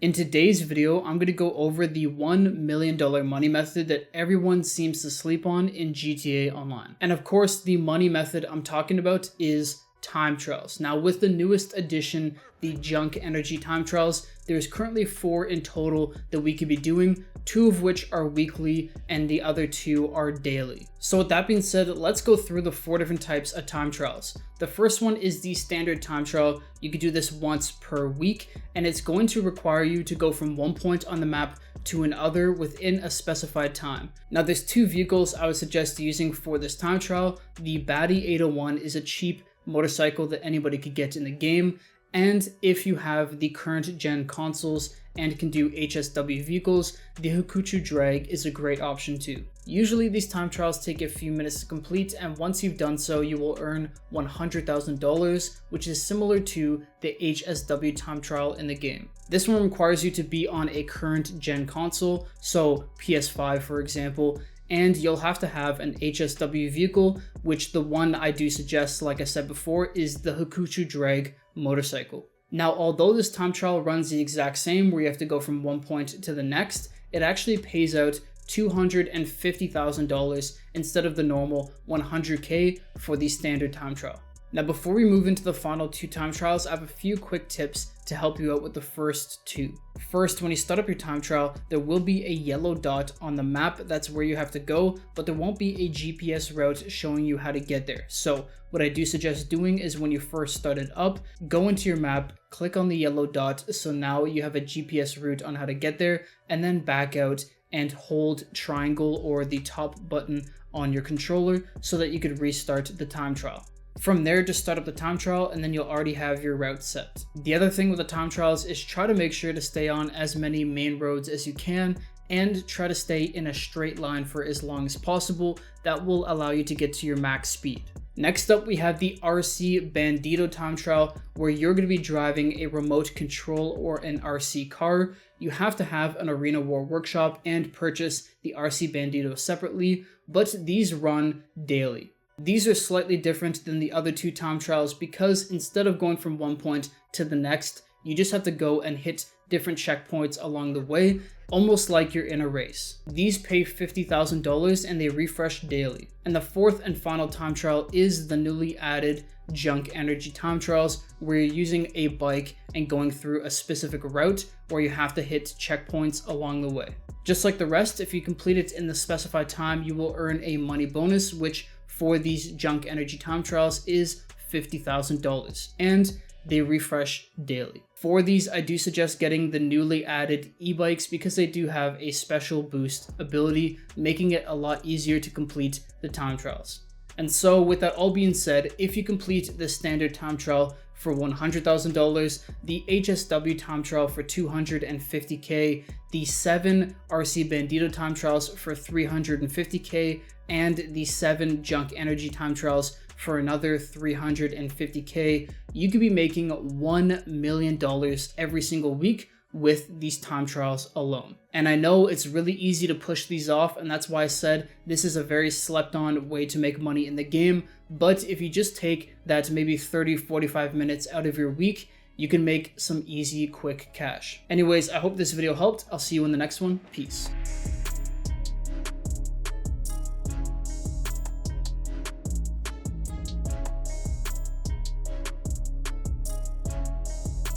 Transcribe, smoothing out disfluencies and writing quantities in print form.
In today's video, I'm going to go over the $1 million money method that everyone seems to sleep on in GTA Online. And of course, the money method I'm talking about is time trials. Now, with the newest addition, the Junk Energy time trials, there's currently 4 in total that we could be doing, 2 of which are weekly and the other 2 are daily. So with that being said, let's go through the 4 different types of time trials. The first one is the standard time trial. You could do this once per week, and it's going to require you to go from one point on the map to another within a specified time. Now, there's 2 vehicles I would suggest using for this time trial. The Baddie 801 is a cheap motorcycle that anybody could get in the game, and if you have the current gen consoles and can do HSW vehicles, the Hakuchu Drag is a great option too. Usually these time trials take a few minutes to complete, and once you've done so, you will earn $100,000, which is similar to the HSW time trial in the game. This one requires you to be on a current gen console, so PS5 for example, and you'll have to have an HSW vehicle, which the one I do suggest, like I said before, is the Hakuchu Drag motorcycle. Now, although this time trial runs the exact same, where you have to go from one point to the next, it actually pays out $250,000 instead of the normal $100K for the standard time trial. Now, before we move into the final 2 time trials, I have a few quick tips to help you out with the first 2. First, when you start up your time trial, there will be a yellow dot on the map. That's where you have to go, but there won't be a GPS route showing you how to get there. So what I do suggest doing is when you first start it up, go into your map, click on the yellow dot, so now you have a GPS route on how to get there, and then back out and hold triangle or the top button on your controller so that you could restart the time trial. From there, just start up the time trial and then you'll already have your route set. The other thing with the time trials is try to make sure to stay on as many main roads as you can and try to stay in a straight line for as long as possible. That will allow you to get to your max speed. Next up, we have the RC Bandito time trial, where you're going to be driving a remote control or an RC car. You have to have an Arena War workshop and purchase the RC Bandito separately, but these run daily. These are slightly different than the other 2 time trials because instead of going from one point to the next, you just have to go and hit different checkpoints along the way, almost like you're in a race. These pay $50,000 and they refresh daily. And the 4th and final time trial is the newly added Junk Energy time trials, where you're using a bike and going through a specific route where you have to hit checkpoints along the way. Just like the rest, if you complete it in the specified time, you will earn a money bonus, which for these Junk Energy time trials is $50,000, and they refresh daily. For these, I do suggest getting the newly added e-bikes because they do have a special boost ability, making it a lot easier to complete the time trials. And so with that all being said, if you complete the standard time trial for $100,000, the HSW time trial for $250K, the 7 RC Bandito time trials for $350K, and the 7 Junk Energy time trials for another $350K, you could be making $1 million every single week with these time trials alone. And I know it's really easy to push these off, and that's why I said this is a very slept on way to make money in the game, but if you just take that maybe 30-45 minutes out of your week, you can make some easy, quick cash. Anyways, I hope this video helped. I'll see you in the next one. Peace.